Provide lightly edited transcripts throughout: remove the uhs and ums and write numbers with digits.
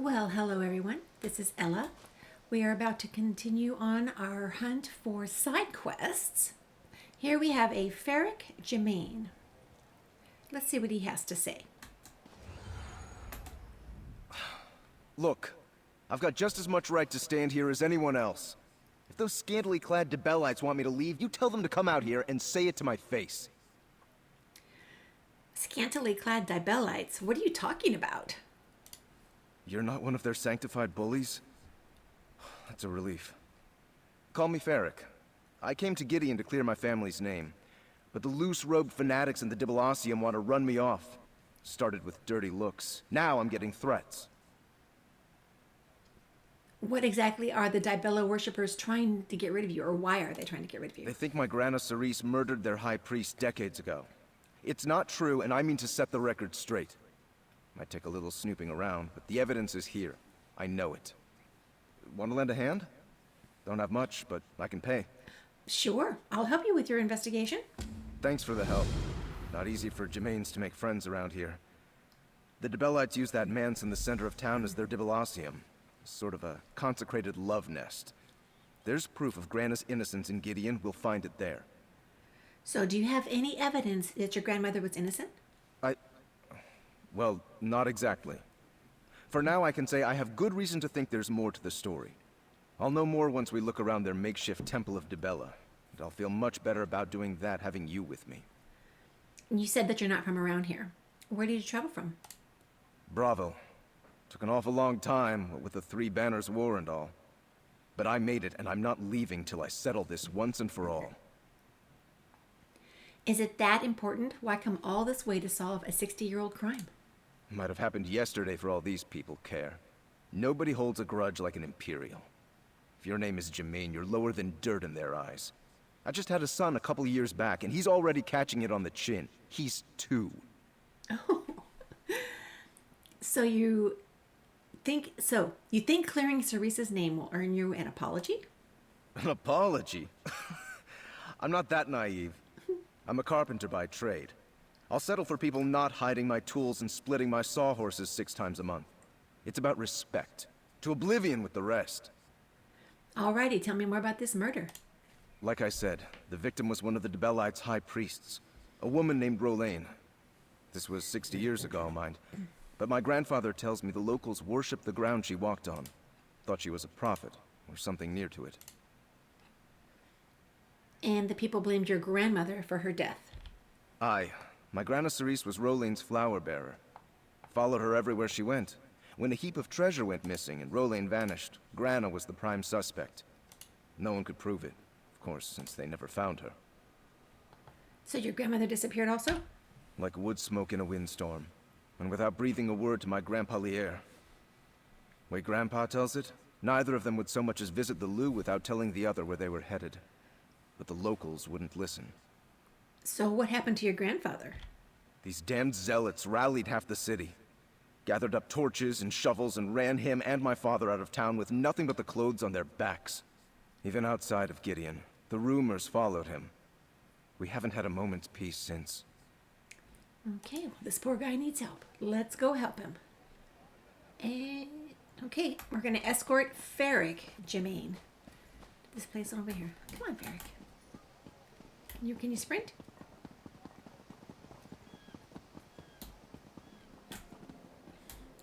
Well, hello everyone. This is Ella. We are about to continue on our hunt for side quests. Here we have a Faric Gemain. Let's see what he has to say. Look, I've got just as much right to stand here as anyone else. If those scantily clad Debellites want me to leave, you tell them to come out here and say it to my face. Scantily clad Dibellites? What are you talking about? You're not one of their sanctified bullies? That's a relief. Call me Faric. I came to Gideon to clear my family's name, but the loose-robed fanatics in the Dibellasium want to run me off. Started with dirty looks. Now I'm getting threats. What exactly are the Dibella worshippers trying to get rid of you, or why are they trying to get rid of you? They think my Grana Cerise murdered their high priest decades ago. It's not true, and I mean to set the record straight. Might take a little snooping around, but the evidence is here. I know it. Want to lend a hand? Don't have much, but I can pay. Sure, I'll help you with your investigation. Thanks for the help. Not easy for Gemains to make friends around here. The Dibellites use that manse in the center of town as their Dibellasium. Sort of a consecrated love nest. There's proof of Grana's innocence in Gideon. We'll find it there. So do you have any evidence that your grandmother was innocent? Well, not exactly. For now, I can say I have good reason to think there's more to the story. I'll know more once we look around their makeshift Temple of Dibella, and I'll feel much better about doing that having you with me. You said that you're not from around here. Where did you travel from? Bravo. Took an awful long time, what with the Three Banners War and all. But I made it, and I'm not leaving till I settle this once and for all. Is it that important? Why come all this way to solve a 60-year-old crime? Might have happened yesterday for all these people care. Nobody holds a grudge like an Imperial. If your name is Germain, you're lower than dirt in their eyes. I just had a son a couple years back, and he's already catching it on the chin. He's 2. Oh. You think clearing Cerese's name will earn you an apology? An apology? I'm not that naive. I'm a carpenter by trade. I'll settle for people not hiding my tools and splitting my sawhorses 6 times a month. It's about respect. To oblivion with the rest. Alrighty, tell me more about this murder. Like I said, the victim was one of the Dibellites' high priests. A woman named Rolaine. This was 60 years ago, mind. But my grandfather tells me the locals worshiped the ground she walked on. Thought she was a prophet, or something near to it. And the people blamed your grandmother for her death. Aye. My Grana Cerise was Rolaine's flower bearer. Followed her everywhere she went. When a heap of treasure went missing and Rolaine vanished, Grana was the prime suspect. No one could prove it, of course, since they never found her. So your grandmother disappeared also? Like wood smoke in a windstorm, and without breathing a word to my Grandpa Lier. Way Grandpa tells it, neither of them would so much as visit the Lou without telling the other where they were headed. But the locals wouldn't listen. So what happened to your grandfather? These damned zealots rallied half the city. Gathered up torches and shovels and ran him and my father out of town with nothing but the clothes on their backs. Even outside of Gideon, the rumors followed him. We haven't had a moment's peace since. Okay, well, this poor guy needs help. Let's go help him. Okay, we're gonna escort Faric Gemain. This place over here. Come on, Faric. Can you sprint?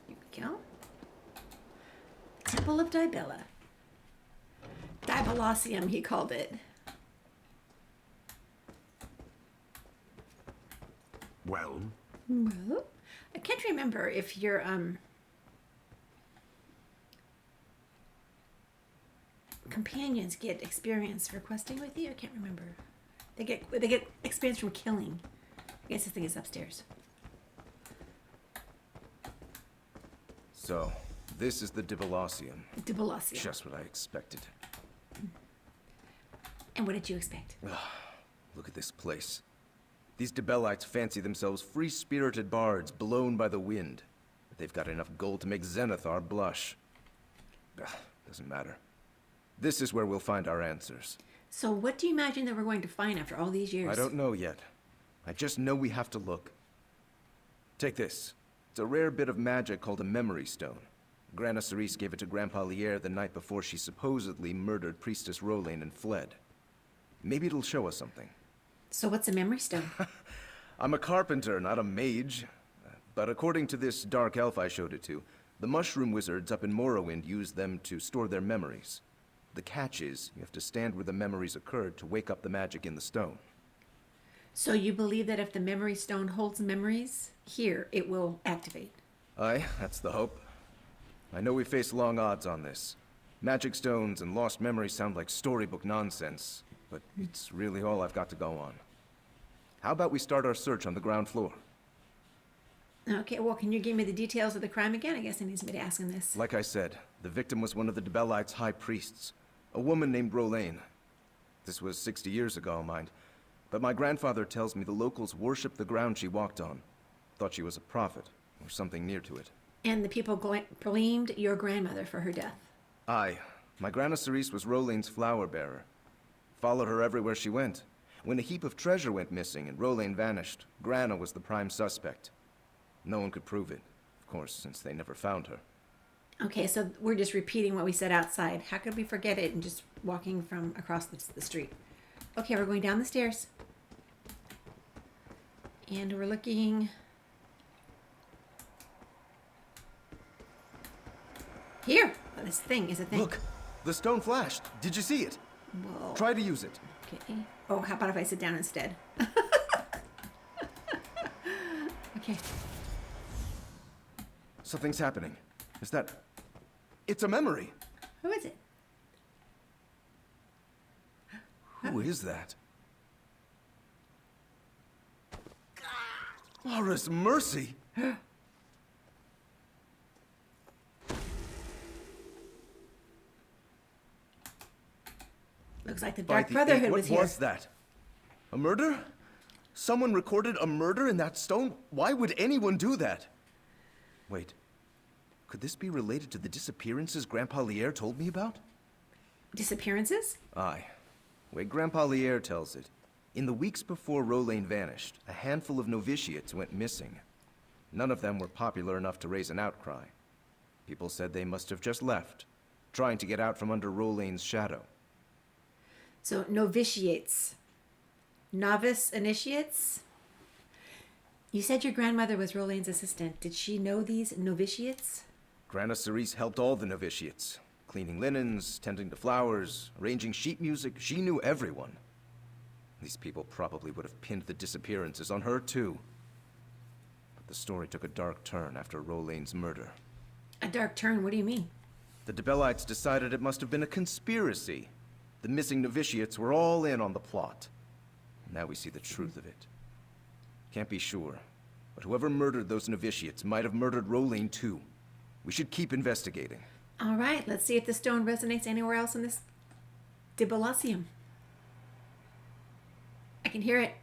Here we go. Temple of Dibella. Dibellasium, he called it. Well? Well, I can't remember if your companions get experience for questing with you. I can't remember. They get experience from killing. I guess this thing is upstairs. So, this is the Dibellasium. Dibellasium. Just what I expected. And what did you expect? Look at this place. These Dibellites fancy themselves free-spirited bards blown by the wind. But they've got enough gold to make Zenithar blush. Doesn't matter. This is where we'll find our answers. So what do you imagine that we're going to find after all these years? I don't know yet. I just know we have to look. Take this. It's a rare bit of magic called a memory stone. Grana Cerise gave it to Grandpa Lier the night before she supposedly murdered Priestess Rolain and fled. Maybe it'll show us something. So what's a memory stone? I'm a carpenter, not a mage. But according to this dark elf I showed it to, the mushroom wizards up in Morrowind use them to store their memories. The catch is, you have to stand where the memories occurred to wake up the magic in the stone. So you believe that if the memory stone holds memories here, it will activate? Aye, that's the hope. I know we face long odds on this. Magic stones and lost memories sound like storybook nonsense, but it's really all I've got to go on. How about we start our search on the ground floor? Okay, well, can you give me the details of the crime again? I guess I need somebody asking this. Like I said, the victim was one of the Debellites' high priests, a woman named Rolain. This was 60 years ago, mind. But my grandfather tells me the locals worshipped the ground she walked on. Thought she was a prophet, or something near to it. And the people blamed your grandmother for her death? Aye. My Grana Cerise was Rolain's flower bearer. Followed her everywhere she went. When a heap of treasure went missing and Rolain vanished, Grana was the prime suspect. No one could prove it, of course, since they never found her. Okay, so we're just repeating what we said outside. How could we forget it and just walking from across the street? Okay, we're going down the stairs. And we're looking... Here! Oh, this thing is a thing. Look! The stone flashed. Did you see it? Whoa. Try to use it. Okay. Oh, how about if I sit down instead? Okay. Something's happening. Is that... It's a memory! Who is it? Who is that? Laura's mercy! Looks like the Dark Brotherhood was here. What was that? A murder? Someone recorded a murder in that stone? Why would anyone do that? Wait. Could this be related to the disappearances Grandpa Lier told me about? Disappearances? Aye. Way Grandpa Lier tells it. In the weeks before Rolain vanished, a handful of novitiates went missing. None of them were popular enough to raise an outcry. People said they must have just left, trying to get out from under Rolain's shadow. So, novitiates. Novice initiates? You said your grandmother was Rolain's assistant. Did she know these novitiates? Grana Cerise helped all the novitiates. Cleaning linens, tending to flowers, arranging sheet music. She knew everyone. These people probably would have pinned the disappearances on her, too. But the story took a dark turn after Rolain's murder. A dark turn? What do you mean? The Debellites decided it must have been a conspiracy. The missing novitiates were all in on the plot. Now we see the truth of it. Can't be sure, but whoever murdered those novitiates might have murdered Rolain, too. We should keep investigating. All right, let's see if the stone resonates anywhere else in this Dibellasium. I can hear it.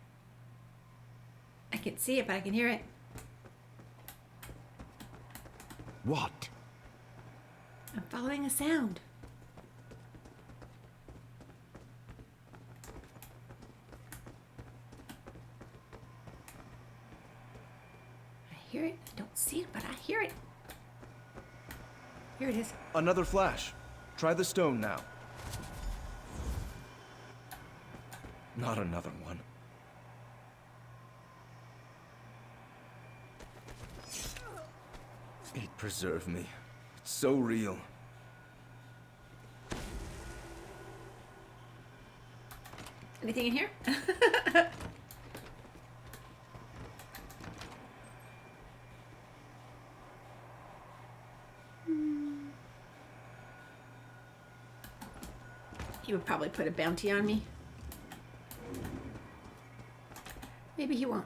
I can't see it, but I can hear it. What? I'm following a sound. I hear it. I don't see it, but I hear it. Here it is. Another flash. Try the stone now. Not another one. It preserved me. It's so real. Anything in here? He would probably put a bounty on me. Maybe he won't.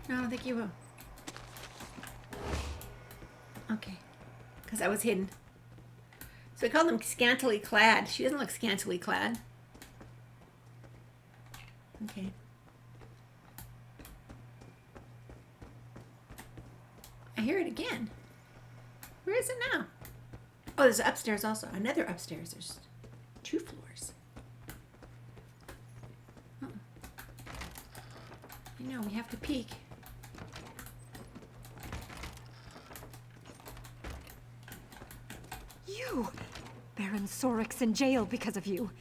No, I don't think he will. Okay. Because I was hidden. So we call them scantily clad. She doesn't look scantily clad. Okay. I hear it again. Where is it now? Oh, there's upstairs also. Another upstairs. There's 2 floors. Oh. You know, we have to peek. you! Baron Sorik's in jail because of you.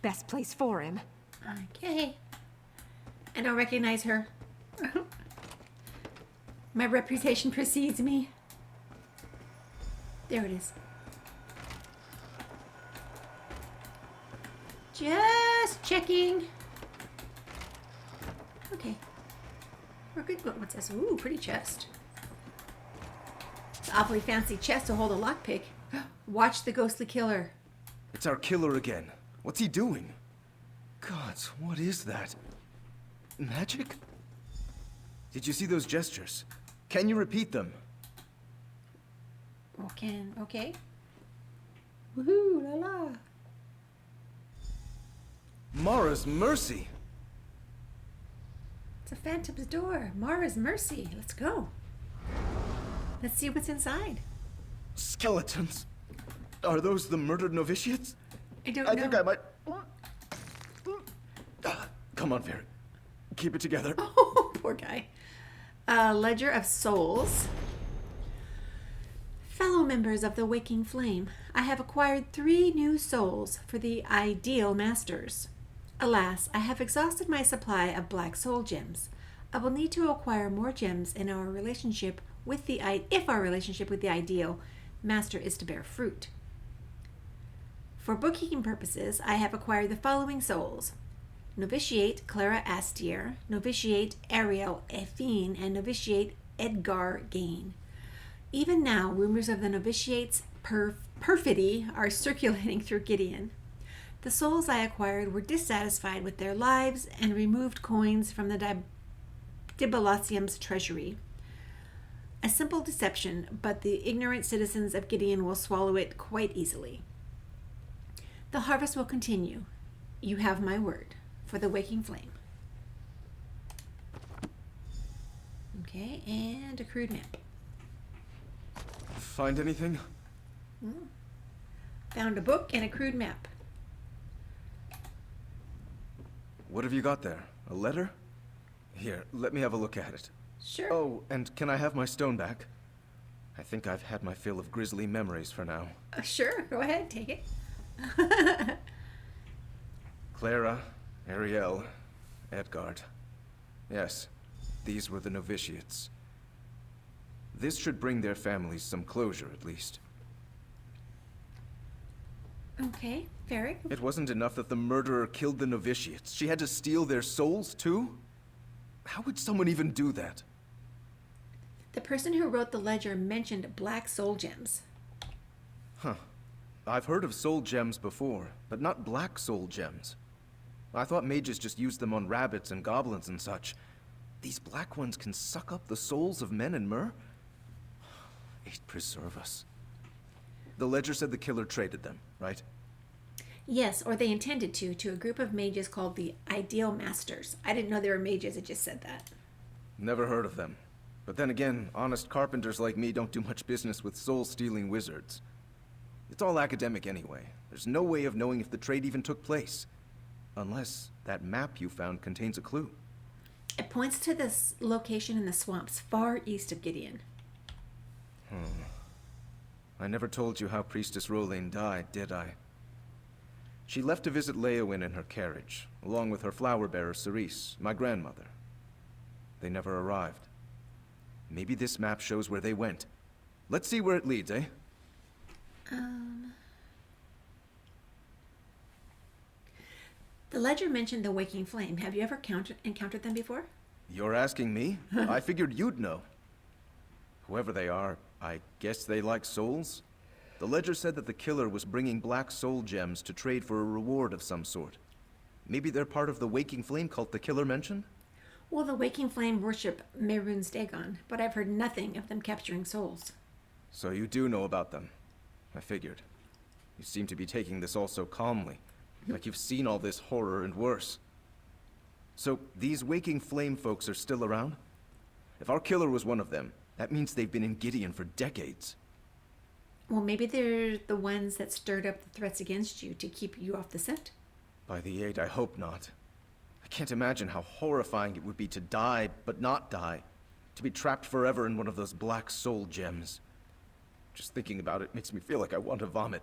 Best place for him. Okay. I don't recognize her. My reputation precedes me. There it is. Just checking. Okay. We're good. What's this? Ooh, pretty chest. It's an awfully fancy chest to hold a lockpick. Watch the ghostly killer. It's our killer again. What's he doing? Gods, what is that? Magic? Did you see those gestures? Can you repeat them? Okay. Woohoo, la la. Mara's mercy! It's a phantom's door. Mara's mercy. Let's go. Let's see what's inside. Skeletons? Are those the murdered novitiates? I don't know. I think I might... Come on, Faric. Keep it together. Oh, poor guy. Ledger of Souls. Fellow members of the Waking Flame, I have acquired 3 new souls for the ideal masters. Alas, I have exhausted my supply of black soul gems. I will need to acquire more gems in our relationship with the if our relationship with the ideal master is to bear fruit. For bookkeeping purposes, I have acquired the following souls: Novitiate Clara Astier, Novitiate Ariel Effine, and Novitiate Edgar Gain. Even now, rumors of the novitiate's perfidy are circulating through Gideon. The souls I acquired were dissatisfied with their lives and removed coins from the Dibalacium's treasury. A simple deception, but the ignorant citizens of Gideon will swallow it quite easily. The harvest will continue. You have my word. For the Waking Flame. Okay, and a crude map. Find anything? Found a book and a crude map. What have you got there? A letter? Here, let me have a look at it. Sure. Oh, and can I have my stone back? I think I've had my fill of grisly memories for now. Sure, go ahead, take it. Clara, Ariel, Edgard. Yes, these were the novitiates. This should bring their families some closure, at least. Okay, Faric. It wasn't enough that the murderer killed the novitiates. She had to steal their souls, too? How would someone even do that? The person who wrote the ledger mentioned black soul gems. Huh. I've heard of soul gems before, but not black soul gems. I thought mages just used them on rabbits and goblins and such. These black ones can suck up the souls of men and mer? It preserve us. The ledger said the killer traded them, right? Yes, or they intended to a group of mages called the Ideal Masters. I didn't know they were mages, it just said that. Never heard of them. But then again, honest carpenters like me don't do much business with soul-stealing wizards. It's all academic anyway. There's no way of knowing if the trade even took place. Unless that map you found contains a clue. It points to this location in the swamps far east of Gideon. I never told you how Priestess Rolaine died, did I? She left to visit Leowin in her carriage, along with her flower-bearer Cerise, my grandmother. They never arrived. Maybe this map shows where they went. Let's see where it leads, eh? The ledger mentioned the Waking Flame. Have you ever encountered them before? You're asking me? I figured you'd know. Whoever they are, I guess they like souls? The ledger said that the killer was bringing black soul gems to trade for a reward of some sort. Maybe they're part of the Waking Flame cult the killer mentioned? Well, the Waking Flame worship Mehrunes Dagon, but I've heard nothing of them capturing souls. So you do know about them. I figured. You seem to be taking this all so calmly. Like you've seen all this horror and worse. So, these Waking Flame folks are still around? If our killer was one of them, that means they've been in Gideon for decades. Well, maybe they're the ones that stirred up the threats against you to keep you off the scent. By the 8, I hope not. I can't imagine how horrifying it would be to die, but not die. To be trapped forever in one of those black soul gems. Just thinking about it makes me feel like I want to vomit.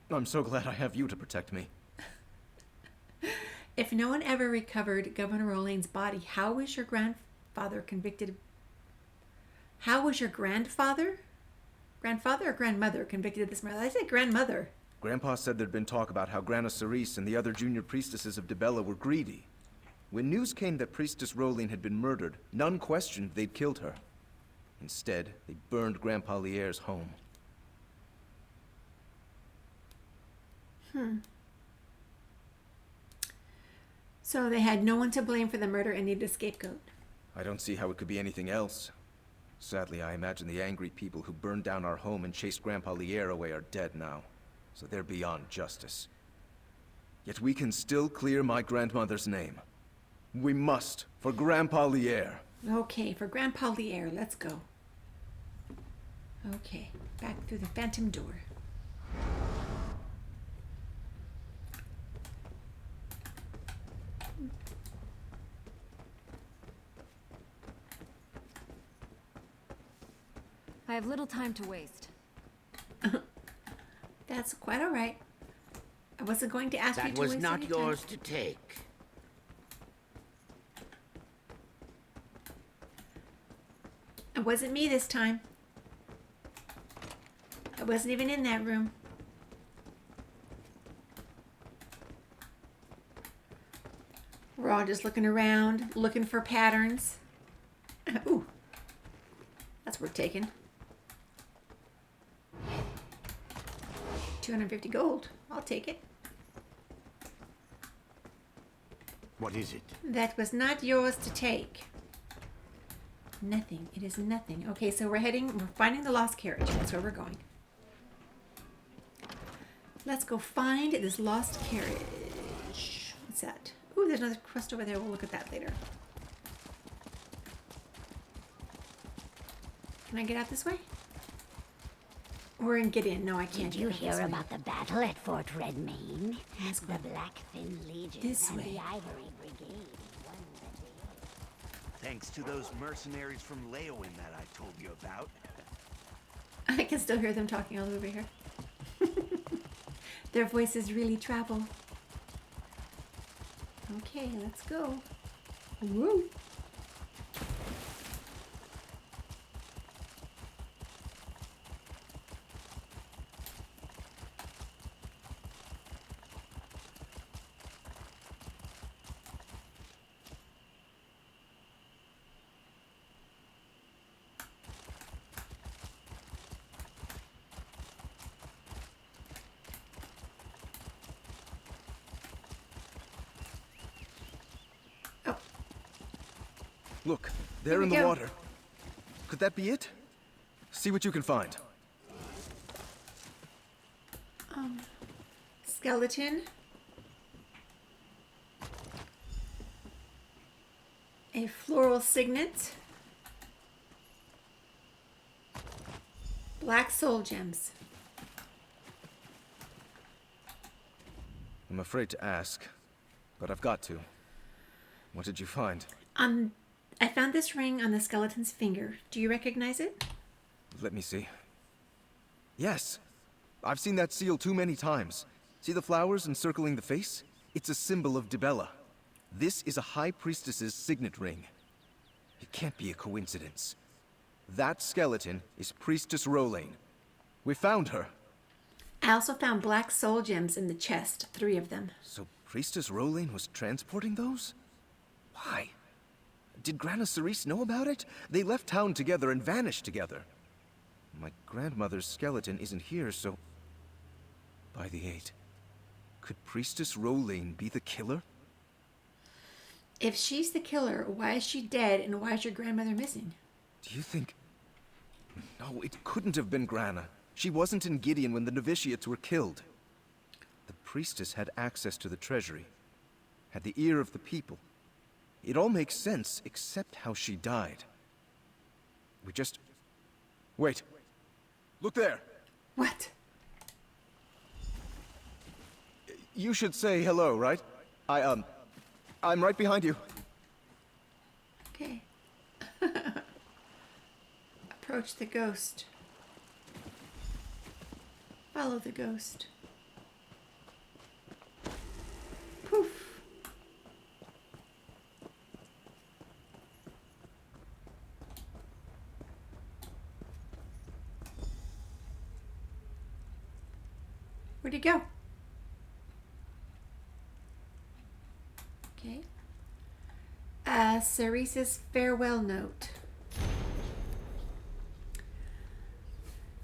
I'm so glad I have you to protect me. If no one ever recovered Governor Rolaine's body, how was your grandfather convicted? How was your grandfather or grandmother convicted of this murder? I said grandmother. Grandpa said there'd been talk about how Grana Cerise and the other junior priestesses of Dibella were greedy. When news came that Priestess Rowling had been murdered, none questioned they'd killed her. Instead, they burned Grandpa Lierre's home. So they had no one to blame for the murder and needed a scapegoat. I don't see how it could be anything else. Sadly, I imagine the angry people who burned down our home and chased Grandpa Lierre away are dead now, so they're beyond justice. Yet we can still clear my grandmother's name. We must, for Grandpa Lierre. Okay, for Grandpa Lierre, let's go. Okay, back through the phantom door. I have little time to waste. That's quite all right. I wasn't going to ask you That to was waste not any time. yours to take. It wasn't me this time. I wasn't even in that room. We're all just looking around, looking for patterns. Ooh. That's worth taking. 250 gold. I'll take it. What is it? That was not yours to take. Nothing. It is nothing. Okay, so we're finding the lost carriage. That's where we're going. Let's go find this lost carriage. What's that? Ooh, there's another quest over there. We'll look at that later. Can I get out this way? We're in Gideon. No, I can't. Did you get out this hear way. about the battle at Fort Redmain? Yes, The ma'am. Blackfin Legion This and way. the Ivory Brigade won the day. Thanks to those mercenaries from Leowin that I told you about. I can still hear them talking all over here. Their voices really travel. Okay, let's go. Woo! Look, there Here in we the go. water. Could that be it? See what you can find. Skeleton. A floral signet. Black soul gems. I'm afraid to ask, but I've got to. What did you find? I found this ring on the skeleton's finger. Do you recognize it? Let me see. Yes. I've seen that seal too many times. See the flowers encircling the face? It's a symbol of Dibella. This is a high priestess's signet ring. It can't be a coincidence. That skeleton is Priestess Rowling. We found her. I also found black soul gems in the chest, 3 of them. So Priestess Rowling was transporting those? Why? Did Grana Cerise know about it? They left town together and vanished together. My grandmother's skeleton isn't here, so... By the 8. Could Priestess Rowling be the killer? If she's the killer, why is she dead and why is your grandmother missing? Do you think... No, it couldn't have been Grana. She wasn't in Gideon when the novitiates were killed. The priestess had access to the treasury, had the ear of the people. It all makes sense, except how she died. We just... Wait. Look there. What? You should say hello, right? I'm right behind you. Okay. Approach the ghost. Follow the ghost. Poof. Where'd he go? Okay. Cerese's farewell note.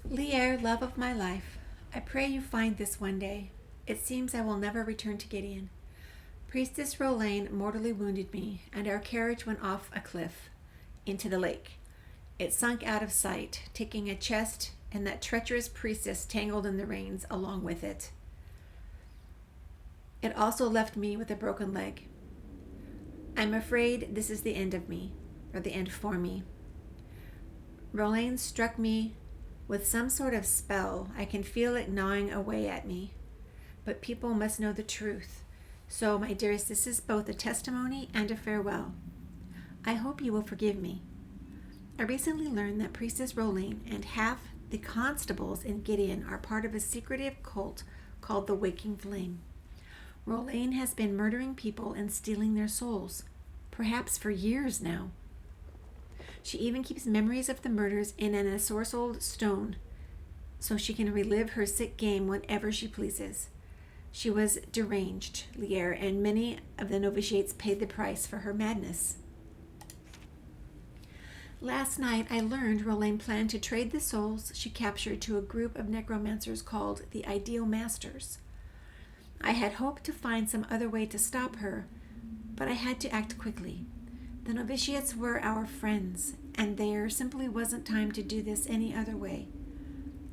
Lier, love of my life, I pray you find this one day. It seems I will never return to Gideon. Priestess Rolaine mortally wounded me, and our carriage went off a cliff into the lake. It sunk out of sight, taking a chest and that treacherous priestess tangled in the reins along with it. It also left me with a broken leg. I'm afraid this is the end of me, or the end for me. Rolaine struck me with some sort of spell. I can feel it gnawing away at me. But people must know the truth. So, my dearest, this is both a testimony and a farewell. I hope you will forgive me. I recently learned that Priestess Rolaine and half the constables in Gideon are part of a secretive cult called the Waking Flame. Rolaine has been murdering people and stealing their souls, perhaps for years now. She even keeps memories of the murders in an ensorcelled stone, so she can relive her sick game whenever she pleases. She was deranged, Lier, and many of the novitiates paid the price for her madness. Last night I learned Rolaine planned to trade the souls she captured to a group of necromancers called the Ideal Masters. I had hoped to find some other way to stop her, but I had to act quickly. The novitiates were our friends, and there simply wasn't time to do this any other way.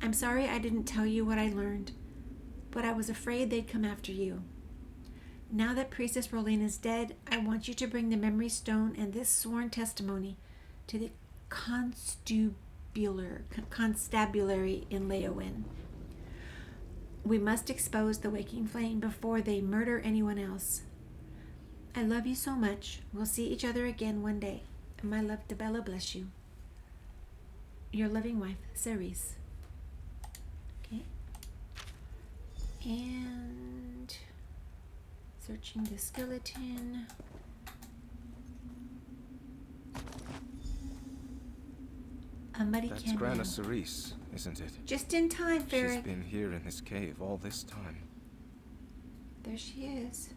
I'm sorry I didn't tell you what I learned, but I was afraid they'd come after you. Now that Priestess Rolaine is dead, I want you to bring the memory stone and this sworn testimony to the constabulary in Leowin. We must expose the Waking Flame before they murder anyone else. I love you so much. We'll see each other again one day. And my love to Bella bless you. Your loving wife, Ceres. Okay. And searching the skeleton. A muddy That's canyon. Grana Ceres, isn't it? Just in time, Faric. She's been here in this cave all this time. There she is.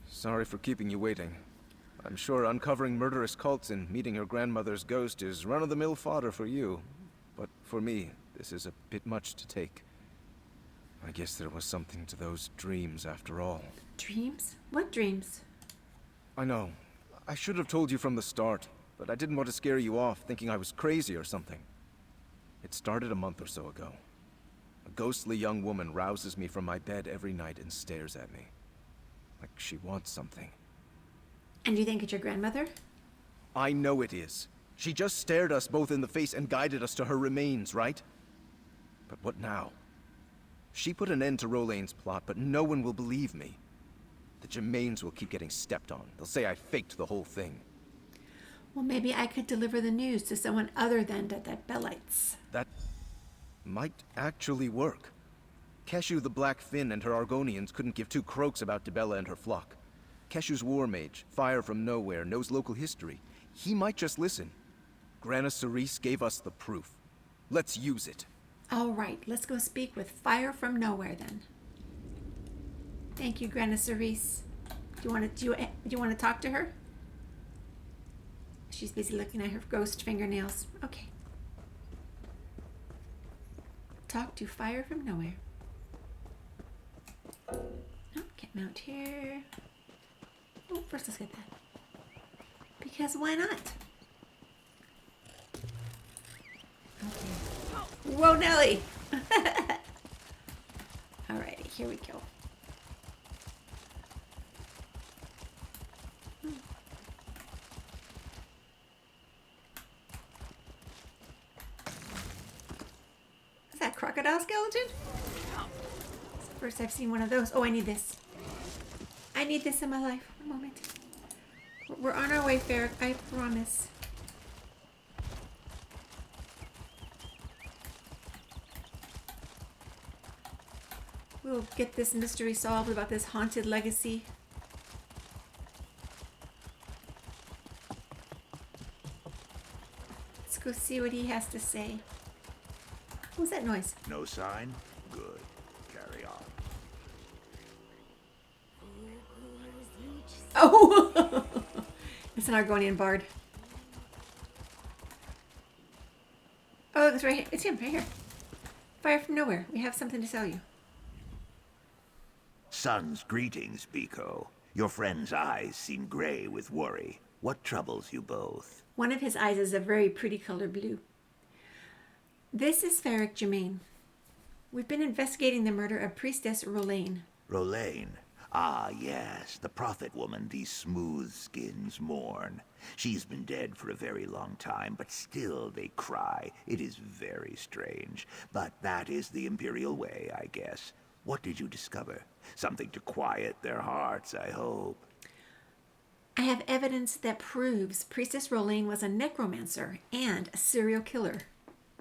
Sorry for keeping you waiting. I'm sure uncovering murderous cults and meeting your grandmother's ghost is run-of-the-mill fodder for you. But for me, this is a bit much to take. I guess there was something to those dreams after all. Dreams? What dreams? I know. I should have told you from the start, but I didn't want to scare you off, thinking I was crazy or something. It started a month or so ago. A ghostly young woman rouses me from my bed every night and stares at me. Like she wants something. And you think it's your grandmother? I know it is. She just stared us both in the face and guided us to her remains, right? But what now? She put an end to Rolaine's plot, but no one will believe me. The Gemains will keep getting stepped on. They'll say I faked the whole thing. Well, maybe I could deliver the news to someone other than the Bellites. That might actually work. Keshu the Black Fin and her Argonians couldn't give two croaks about Dibella and her flock. Keshu's war mage, Fire from Nowhere, knows local history. He might just listen. Grana Ceres gave us the proof. Let's use it. All right, let's go speak with Fire from Nowhere then. Thank you, Grana Ceres. Do you want to talk to her? She's busy looking at her ghost fingernails. Okay. Talk to Fire from Nowhere. Oh, can't mount here. Oh, first let's get that. Because why not? Okay. Whoa, Nelly! Alrighty, here we go. Is that crocodile skeleton? It's the first I've seen one of those. Oh, I need this. I need this in my life. One moment. We're on our way, Faric. I promise. We'll get this mystery solved about this haunted legacy. Let's go see what he has to say. What was that noise? No sign? Good. Carry on. Oh! It's an Argonian bard. Oh, it's right here. It's him, right here. Fire from nowhere. We have something to sell you. Son's greetings, Biko. Your friend's eyes seem gray with worry. What troubles you both? One of his eyes is a very pretty color blue. This is Faric Gemain. We've been investigating the murder of Priestess Rolaine. Rolaine. Ah, yes, the prophet woman these smooth skins mourn. She's been dead for a very long time, but still they cry. It is very strange. But that is the Imperial way, I guess. What did you discover? Something to quiet their hearts, I hope. I have evidence that proves Priestess Rolaine was a necromancer and a serial killer.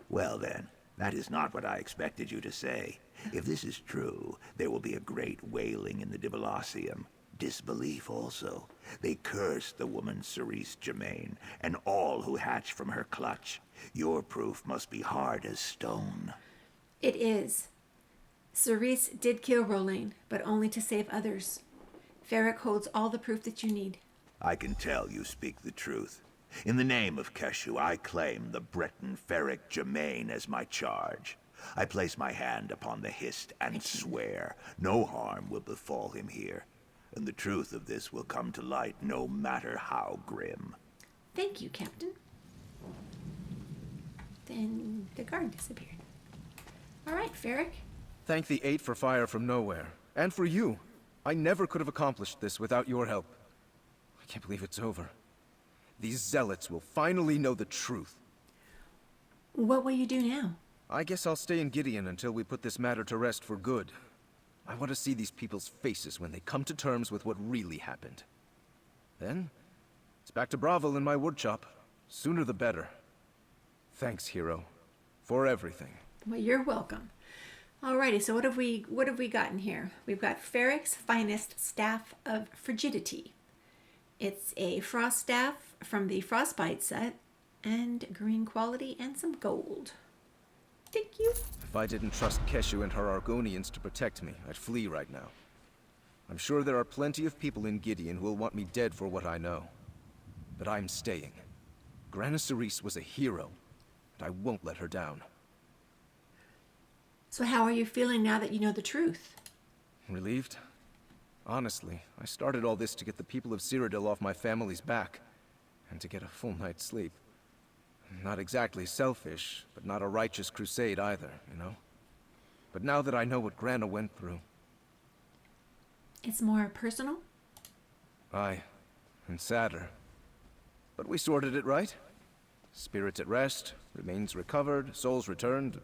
Well then, that is not what I expected you to say. If this is true, there will be a great wailing in the Dibalacium. Disbelief also. They curse the woman Cerise Germain, and all who hatch from her clutch. Your proof must be hard as stone. It is. Cerise did kill Rolaine, but only to save others. Faric holds all the proof that you need. I can tell you speak the truth. In the name of Keshu, I claim the Breton Faric Germain as my charge. I place my hand upon the hist and swear no harm will befall him here. And the truth of this will come to light no matter how grim. Thank you, Captain. Then the guard disappeared. All right, Faric. Thank the Eight for fire from nowhere. And for you. I never could have accomplished this without your help. I can't believe it's over. These zealots will finally know the truth. What will you do now? I guess I'll stay in Gideon until we put this matter to rest for good. I want to see these people's faces when they come to terms with what really happened. Then, it's back to Bravo in my woodshop. Sooner the better. Thanks, hero, for everything. Well, you're welcome. Alrighty, so what have we gotten here? We've got Faric's finest staff of Frigidity. It's a frost staff from the Frostbite set, and green quality and some gold. Thank you. If I didn't trust Keshu and her Argonians to protect me, I'd flee right now. I'm sure there are plenty of people in Gideon who will want me dead for what I know. But I'm staying. Grana Cerise was a hero, and I won't let her down. So how are you feeling now that you know the truth? Relieved? Honestly, I started all this to get the people of Cyrodiil off my family's back, and to get a full night's sleep. Not exactly selfish, but not a righteous crusade either, you know? But now that I know what Grana went through... It's more personal? Aye, and sadder. But we sorted it right. Spirits at rest, remains recovered, souls returned.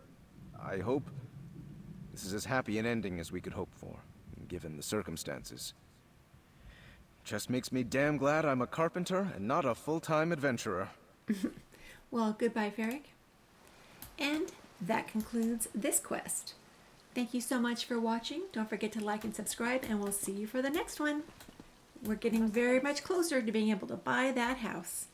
I hope this is as happy an ending as we could hope for, given the circumstances. Just makes me damn glad I'm a carpenter and not a full-time adventurer. Well, goodbye, Faric. And that concludes this quest. Thank you so much for watching. Don't forget to like and subscribe, and we'll see you for the next one. We're getting very much closer to being able to buy that house.